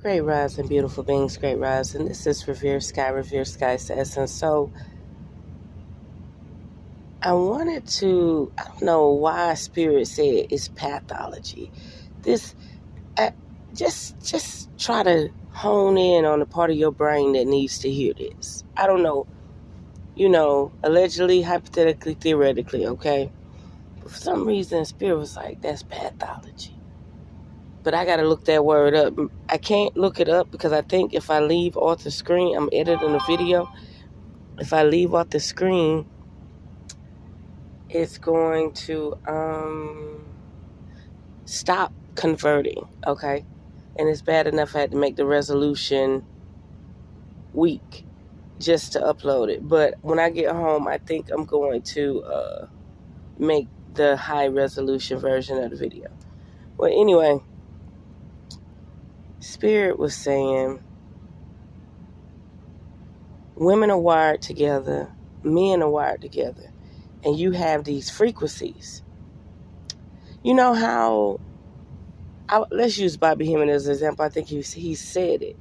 Great rising, beautiful beings, great rising. This is Revere Sky says. And so I wanted to, I don't know why Spirit said it's pathology. This, just try to hone in on the part of your brain that needs to hear this. I don't know, allegedly, hypothetically, theoretically, okay? But for some reason, Spirit was like, that's pathology. But I got to look that word up. I can't look it up because I think if I leave off the screen, I'm editing a video. If I leave off the screen, it's going to stop converting, okay? And it's bad enough I had to make the resolution weak just to upload it. But when I get home, I think I'm going to make the high resolution version of the video. Well, anyway, Spirit was saying women are wired together, men are wired together, and you have these frequencies. You know how, let's use Bobby Hemming as an example. I think he said it,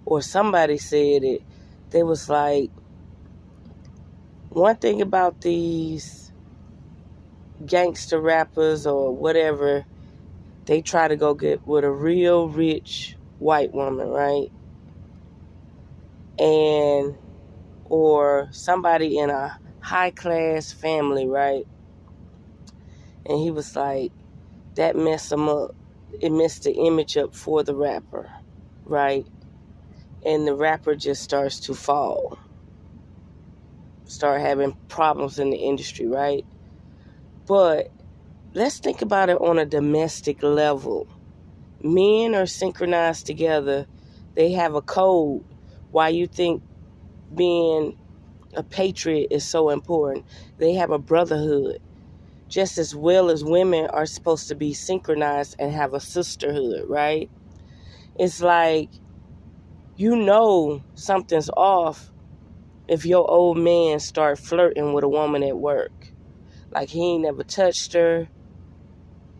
or somebody said it. They was like, one thing about these gangster rappers or whatever, they try to go get with a real rich white woman, right? Or somebody in a high class family, right? And he was like, that messed him up. It messed the image up for the rapper, right? And the rapper just starts to fall. Start having problems in the industry, right? But let's think about it on a domestic level. Men are synchronized together. They have a code. Why you think being a patriot is so important. They have a brotherhood. Just as well as women are supposed to be synchronized and have a sisterhood, right? It's like, something's off if your old man start flirting with a woman at work. Like, he ain't never touched her.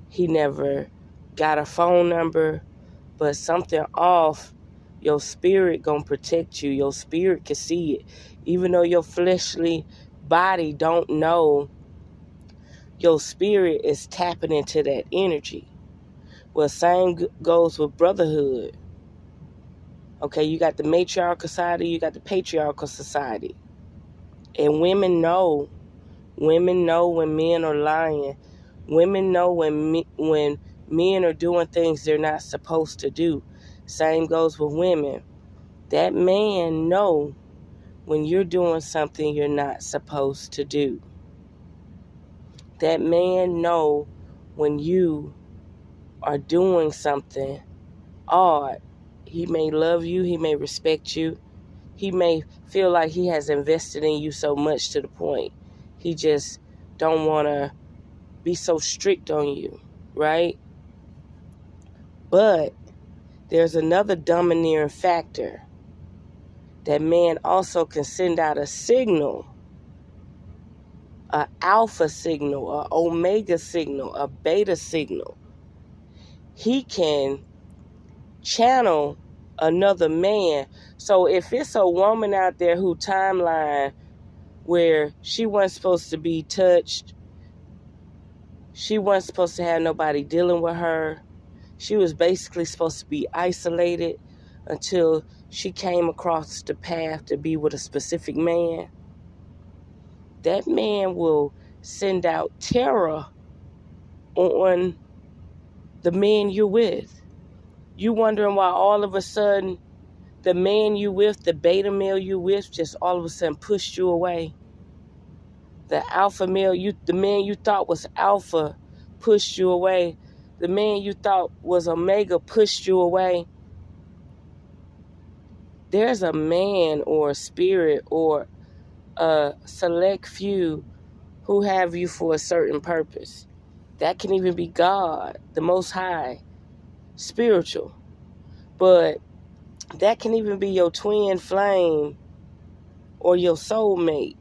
He never got a phone number. But something off, your spirit gonna protect you. Your spirit can see it. Even though your fleshly body don't know, your spirit is tapping into that energy. Well, same goes with brotherhood. Okay, you got the matriarchal society, you got the patriarchal society. And women know when men are lying. Women know when men are doing things they're not supposed to do. Same goes with women. That man know when you're doing something you're not supposed to do. That man know when you are doing something odd. He may love you, he may respect you, he may feel like he has invested in you so much to the point he just don't want to be so strict on you, right? But there's another domineering factor. That man also can send out a signal, an alpha signal, an omega signal, a beta signal. He can channel another man. So if it's a woman out there who timeline where she wasn't supposed to be touched, she wasn't supposed to have nobody dealing with her, she was basically supposed to be isolated until she came across the path to be with a specific man, that man will send out terror on the man you're with. You wondering why all of a sudden the man you with, the beta male you with, just all of a sudden pushed you away. The alpha male, the man you thought was alpha pushed you away. The man you thought was omega pushed you away. There's a man or a spirit or a select few who have you for a certain purpose. That can even be God, the Most High, spiritual. But that can even be your twin flame or your soulmate.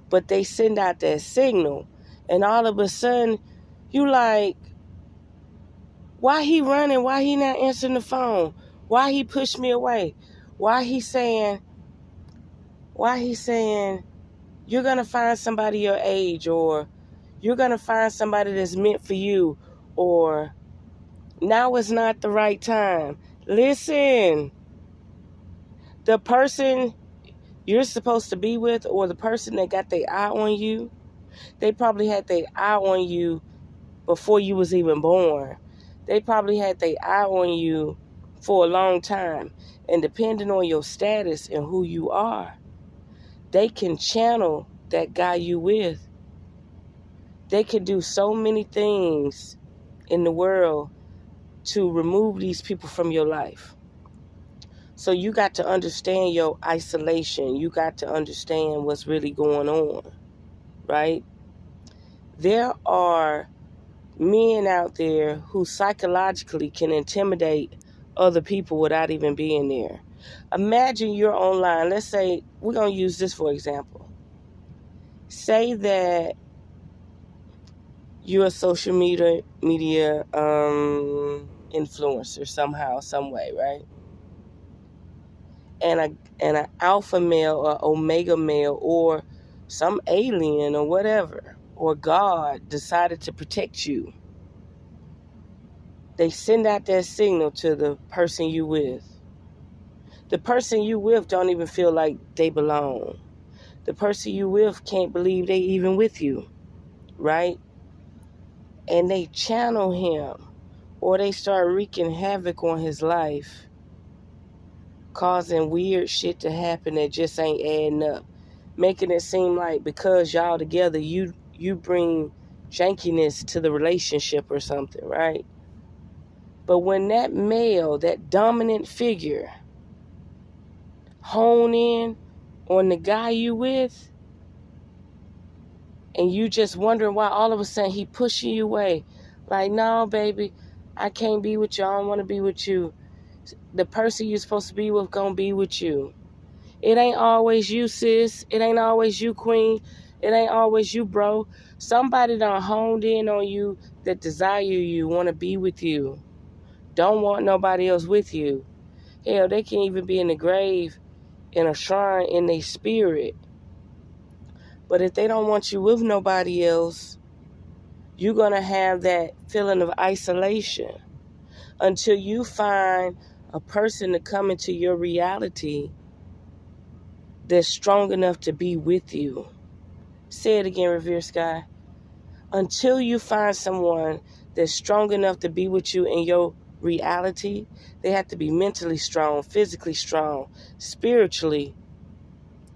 But they send out that signal, and all of a sudden, you like, why he running? Why he not answering the phone? Why he pushed me away? Why he saying you're going to find somebody your age, or you're going to find somebody that's meant for you, or now is not the right time. Listen, the person you're supposed to be with, or the person that got their eye on you, they probably had their eye on you before you was even born. They probably had their eye on you for a long time. And depending on your status and who you are, they can channel that guy you with. They can do so many things in the world to remove these people from your life. So you got to understand your isolation. You got to understand what's really going on, right? There are men out there who psychologically can intimidate other people without even being there. Imagine you're online. Let's say, we're going to use this for example. Say that you're a social media influencer somehow, some way, right? And an alpha male or omega male or some alien or whatever, or God decided to protect you. They send out that signal to the person you with. The person you with don't even feel like they belong. The person you with can't believe they even with you, right? And they channel him, or they start wreaking havoc on his life, causing weird shit to happen that just ain't adding up, making it seem like because y'all together, you bring jankiness to the relationship or something, right? But when that male, that dominant figure, hone in on the guy you with, and you just wondering why all of a sudden he pushing you away, like, no, baby, I can't be with you. I don't want to be with you. The person you're supposed to be with gonna be with you. It ain't always you, sis. It ain't always you, queen. It ain't always you, bro. Somebody done honed in on you that desire you, want to be with you. Don't want nobody else with you. Hell, they can even be in the grave, in a shrine, in their spirit. But if they don't want you with nobody else, you're going to have that feeling of isolation until you find a person to come into your reality that's strong enough to be with you. Say it again, REVERESKYE. Until you find someone that's strong enough to be with you in your reality, they have to be mentally strong, physically strong, spiritually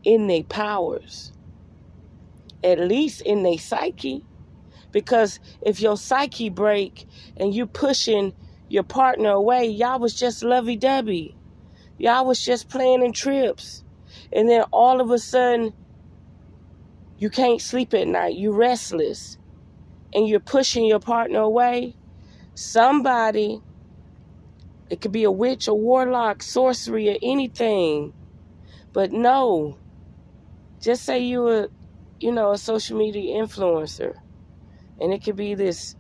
in their powers, at least in their psyche. Because if your psyche break and you pushing your partner away, y'all was just lovey-dovey. Y'all was just planning trips. And then all of a sudden, you can't sleep at night. You restless. And you're pushing your partner away. Somebody, it could be a witch, a warlock, sorcery, or anything. But no, just say you a social media influencer. And it could be this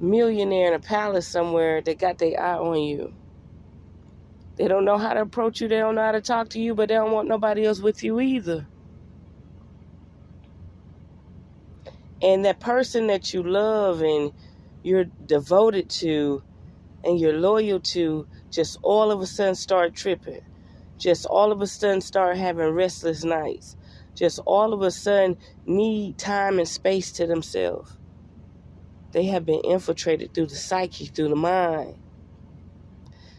millionaire in a palace somewhere that got their eye on you. They don't know how to approach you. They don't know how to talk to you, but they don't want nobody else with you either. And that person that you love and you're devoted to and you're loyal to just all of a sudden start tripping. Just all of a sudden start having restless nights. Just all of a sudden need time and space to themselves. They have been infiltrated through the psyche, through the mind.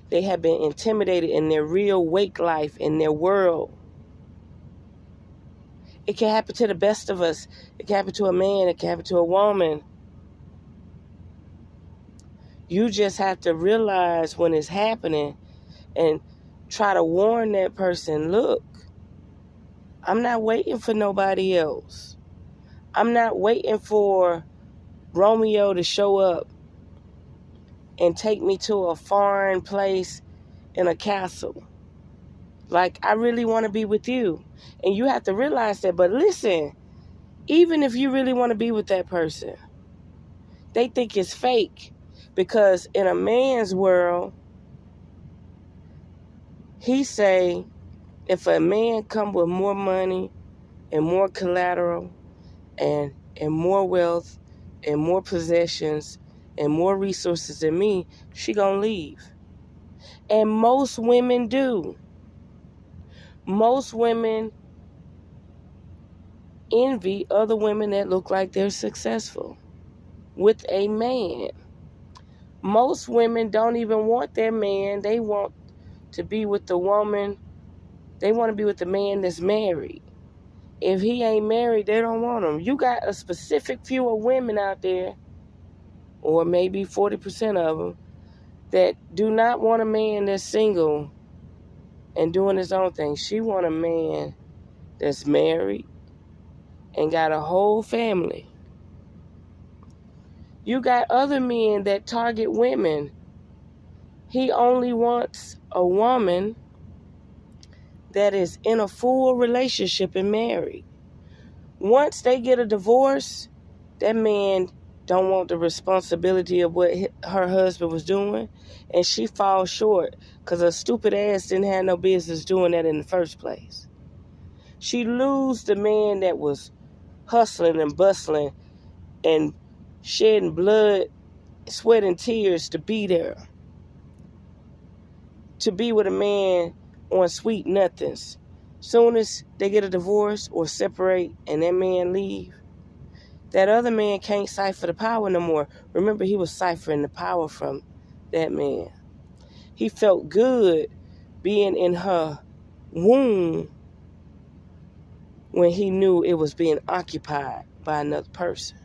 They have been intimidated in their real wake life, in their world. It can happen to the best of us. It can happen to a man. It can happen to a woman. You just have to realize when it's happening and try to warn that person, look, I'm not waiting for nobody else. I'm not waiting for Romeo to show up and take me to a foreign place in a castle. Like, I really want to be with you. And you have to realize that. But listen, even if you really want to be with that person, they think it's fake. Because in a man's world, He say, if a man come with more money and more collateral and more wealth and more possessions and more resources than me, she gonna leave. And most women do. Most women envy other women that look like they're successful with a man. Most women don't even want their man. They want to be with the woman. They want to be with the man that's married. If he ain't married, they don't want him. You got a specific few of women out there, or maybe 40% of them, that do not want a man that's single and doing his own thing. She want a man that's married and got a whole family. You got other men that target women. He only wants a woman that is in a full relationship and married. Once they get a divorce, that man don't want the responsibility of what her husband was doing, and she falls short because her stupid ass didn't have no business doing that in the first place. She lose the man that was hustling and bustling and shedding blood, sweat, and tears to be there. To be with a man on sweet nothings. Soon as they get a divorce or separate and that man leave, that other man can't cipher the power no more. Remember, he was ciphering the power from that man. He felt good being in her womb when he knew it was being occupied by another person.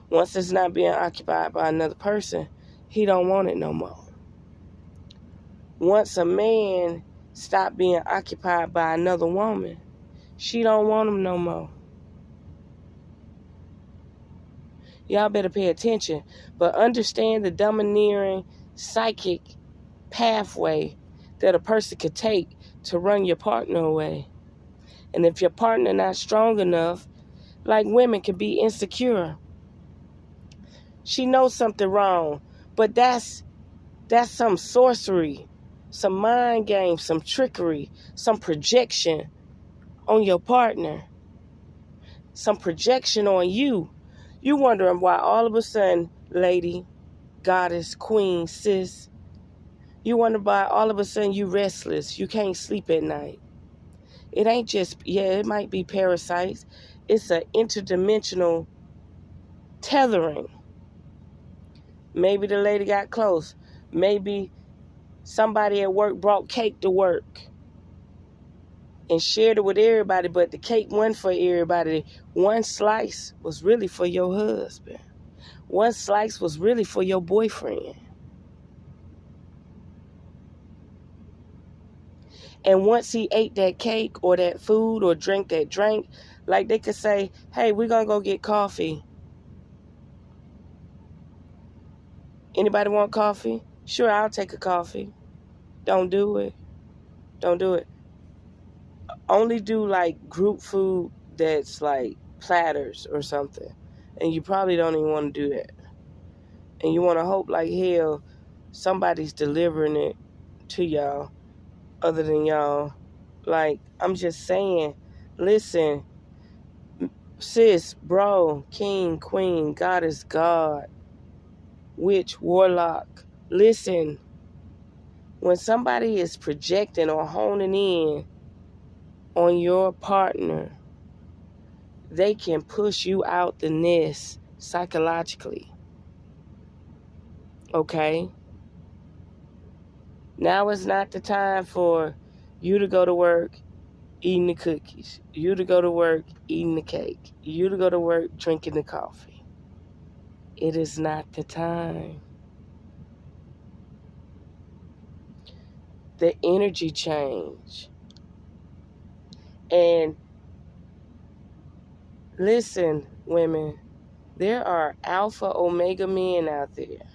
Once it's not being occupied by another person, he don't want it no more. Once a man stop being occupied by another woman, she don't want him no more. Y'all better pay attention, but understand the domineering psychic pathway that a person could take to run your partner away. And if your partner not strong enough, like women can be insecure. She knows something wrong, but that's some sorcery, some mind game, some trickery, some projection on your partner, some projection on you. You wondering why all of a sudden, lady, goddess, queen, sis, you wonder why all of a sudden you restless, you can't sleep at night. It ain't just, it might be parasites. It's an interdimensional tethering. Maybe the lady got close. Maybe somebody at work brought cake to work and shared it with everybody, but the cake wasn't for everybody. One slice was really for your husband. One slice was really for your boyfriend. And once he ate that cake or that food or drank that drink, like they could say, hey, we're going to go get coffee. Anybody want coffee? Sure, I'll take a coffee. Don't do it. Don't do it. Only do like group food that's like platters or something. And you probably don't even want to do that. And you want to hope like hell somebody's delivering it to y'all other than y'all. Like, I'm just saying, listen, sis, bro, king, queen, goddess, God, witch, warlock, listen, when somebody is projecting or honing in on your partner, they can push you out the nest psychologically. Okay? Now is not the time for you to go to work eating the cookies, you to go to work eating the cake, you to go to work drinking the coffee. It is not the time. The energy change. And listen, women, there are alpha omega men out there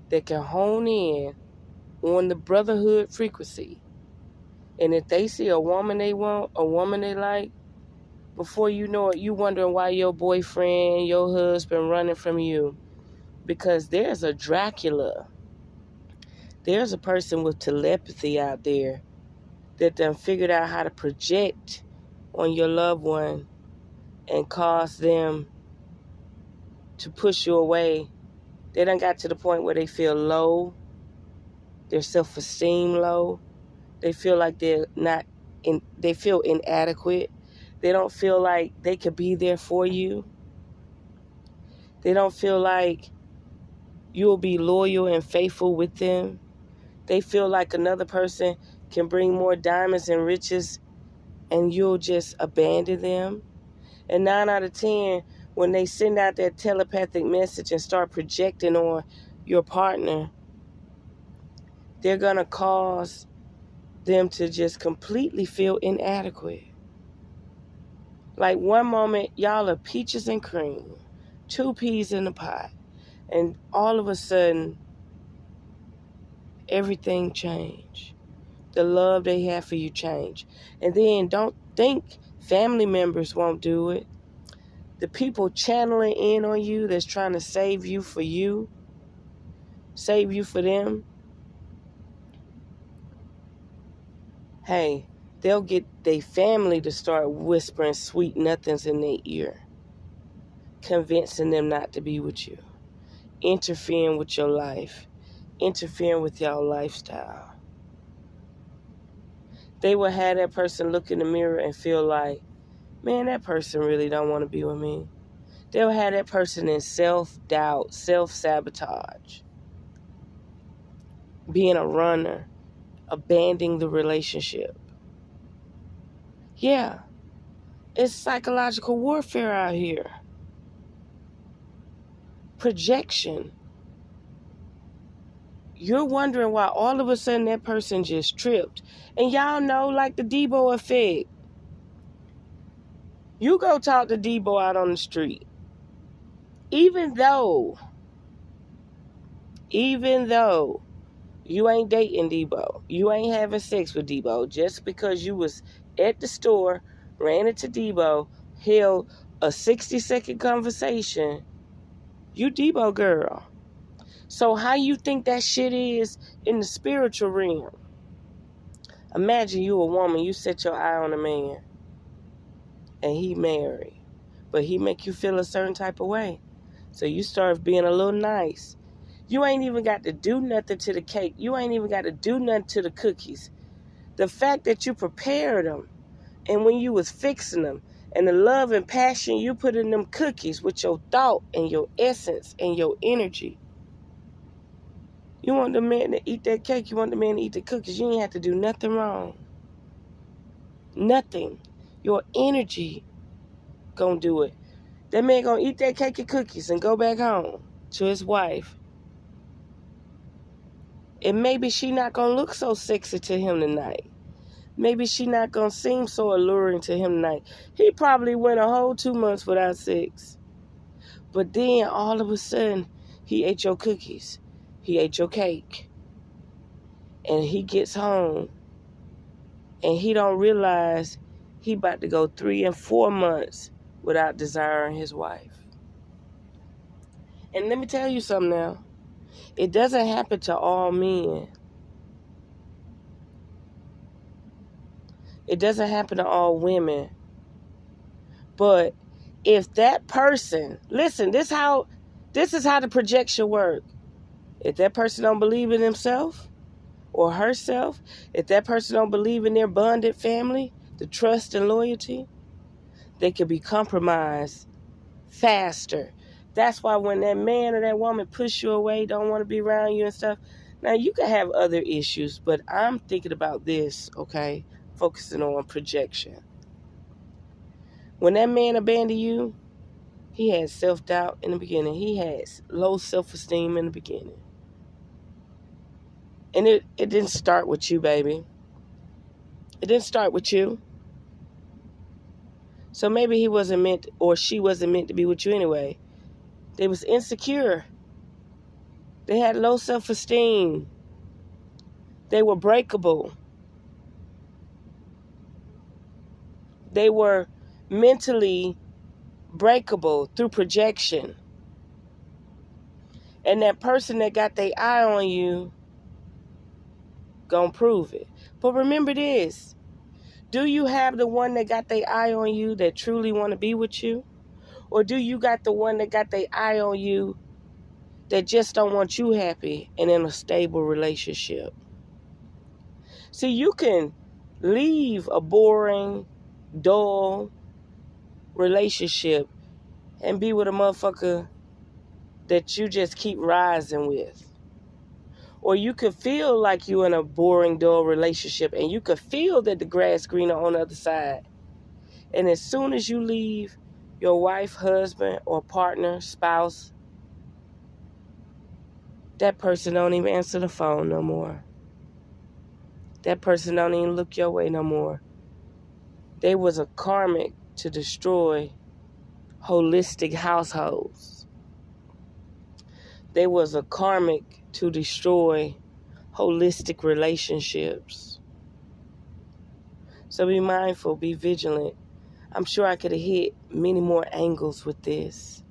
that can hone in on the brotherhood frequency. And if they see a woman they want, a woman they like, before you know it, you wondering why your boyfriend, your husband running from you. Because there's a Dracula. There's a person with telepathy out there that done figured out how to project on your loved one and cause them to push you away. They done got to the point where they feel low, their self-esteem low. They feel like they feel inadequate. They don't feel like they could be there for you. They don't feel like you'll be loyal and faithful with them. They feel like another person can bring more diamonds and riches and you'll just abandon them. And 9 out of 10, when they send out that telepathic message and start projecting on your partner, they're going to cause them to just completely feel inadequate. Like one moment, y'all are peaches and cream, 2 peas in a pot, and all of a sudden, everything changed. The love they have for you changed. And then don't think family members won't do it. The people channeling in on you that's trying to save you, save you for them, hey, they'll get their family to start whispering sweet nothings in their ear, convincing them not to be with you, interfering with your life, interfering with your lifestyle. They will have that person look in the mirror and feel like, man, that person really don't want to be with me. They'll have that person in self-doubt, self-sabotage, being a runner, abandoning the relationship. Yeah, it's psychological warfare out here. Projection. You're wondering why all of a sudden that person just tripped. And y'all know, like the Debo effect. You go talk to Debo out on the street. Even though you ain't dating Debo, you ain't having sex with Debo, just because you was at the store, ran into Debo, held a 60-second conversation, you Debo girl. So how you think that shit is in the spiritual realm? Imagine you a woman, you set your eye on a man, and he married, but he make you feel a certain type of way. So you start being a little nice. You ain't even got to do nothing to the cake. You ain't even got to do nothing to the cookies. The fact that you prepared them, and when you was fixing them, and the love and passion you put in them cookies with your thought and your essence and your energy. You want the man to eat that cake, you want the man to eat the cookies. You ain't have to do nothing wrong. Nothing. Your energy gonna do it. That man gonna eat that cake and cookies and go back home to his wife. And maybe she not gonna look so sexy to him tonight. Maybe she not gonna seem so alluring to him tonight. He probably went a whole 2 months without sex. But then all of a sudden, he ate your cookies. He ate your cake. And he gets home. And he don't realize he about to go 3 and 4 months without desiring his wife. And let me tell you something now. It doesn't happen to all men. It doesn't happen to all women. But if that person, listen, this is how the projection works. If that person don't believe in himself or herself, if that person don't believe in their bonded family, the trust and loyalty, they can be compromised faster. That's why when that man or that woman push you away, don't want to be around you and stuff. Now, you can have other issues, but I'm thinking about this, okay? Focusing on projection. When that man abandoned you, he had self-doubt in the beginning. He had low self-esteem in the beginning. And it didn't start with you, baby. It didn't start with you. So maybe he wasn't meant, or she wasn't meant to be with you anyway. They was insecure. They had low self-esteem. They were breakable. They were mentally breakable through projection. And that person that got their eye on you gonna prove it. But remember this. Do you have the one that got their eye on you that truly want to be with you? Or do you got the one that got their eye on you that just don't want you happy and in a stable relationship? See, you can leave a boring, dull relationship and be with a motherfucker that you just keep rising with. Or you could feel like you're in a boring, dull relationship and you could feel that the grass greener on the other side. And as soon as you leave your wife, husband, or partner, spouse, that person don't even answer the phone no more. That person don't even look your way no more. They was a karmic to destroy holistic households. They was a karmic to destroy holistic relationships. So be mindful, be vigilant. I'm sure I could have hit many more angles with this.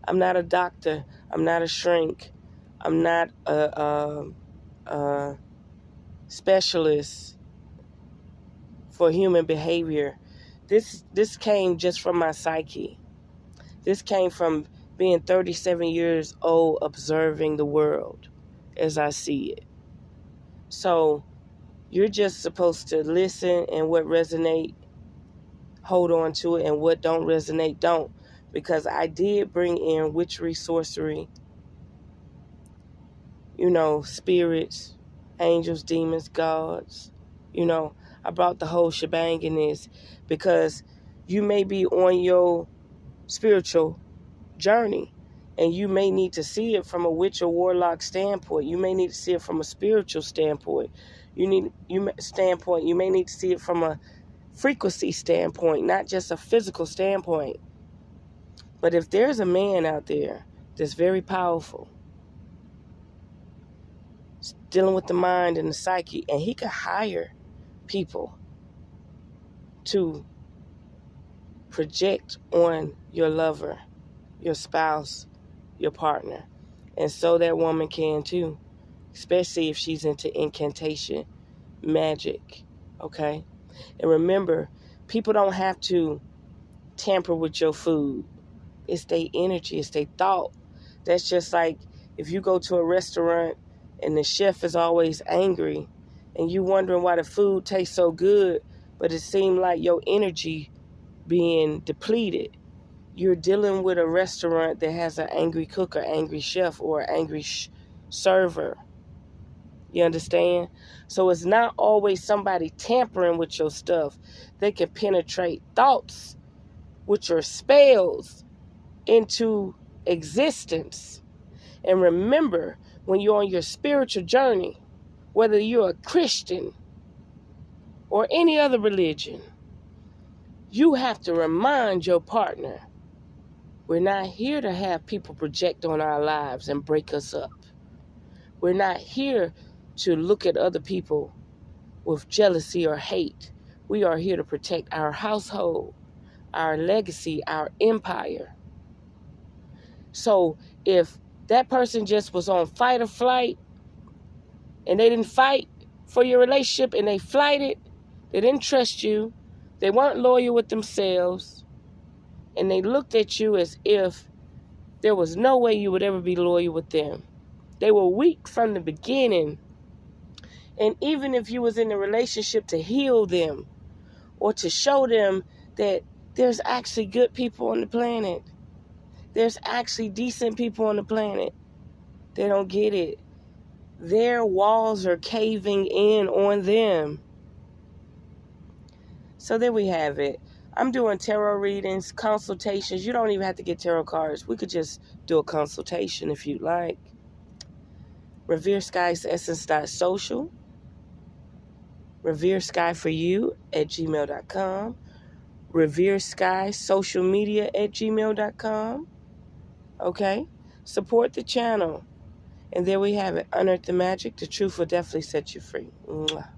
I'm not a doctor. I'm not a shrink. I'm not a specialist for human behavior. This came just from my psyche. This came from being 37 years old, observing the world as I see it. So you're just supposed to listen, and what resonate, hold on to it, and what don't resonate, don't. Because I did bring in witchery, sorcery, spirits, angels, demons, gods. I brought the whole shebang in this because you may be on your spiritual journey and you may need to see it from a witch or warlock standpoint. You may need to see it from a spiritual standpoint. You may need to see it from a frequency standpoint, not just a physical standpoint. But if there's a man out there that's very powerful, dealing with the mind and the psyche, and he could hire people to project on your lover, your spouse, your partner. And so that woman can too, especially if she's into incantation, magic, okay? And remember, people don't have to tamper with your food. It's their energy, it's their thought. That's just like if you go to a restaurant and the chef is always angry and you wondering why the food tastes so good, but it seemed like your energy being depleted. You're dealing with a restaurant that has an angry cook or angry chef or an angry server. You understand? So it's not always somebody tampering with your stuff. They can penetrate thoughts, which are spells, into existence. And remember, when you're on your spiritual journey, whether you're a Christian or any other religion, you have to remind your partner, we're not here to have people project on our lives and break us up. We're not here to look at other people with jealousy or hate. We are here to protect our household, our legacy, our empire. So if that person just was on fight or flight and they didn't fight for your relationship and they flighted, they didn't trust you, they weren't loyal with themselves, and they looked at you as if there was no way you would ever be loyal with them. They were weak from the beginning. And even if you was in a relationship to heal them or to show them that there's actually good people on the planet, there's actually decent people on the planet, they don't get it. Their walls are caving in on them. So there we have it. I'm doing tarot readings, consultations. You don't even have to get tarot cards. We could just do a consultation if you'd like. RevereSkyEssence.social. RevereSkyForYou@gmail.com. RevereSkySocialMedia@gmail.com. Okay? Support the channel. And there we have it. Unearth the magic. The truth will definitely set you free. Mwah.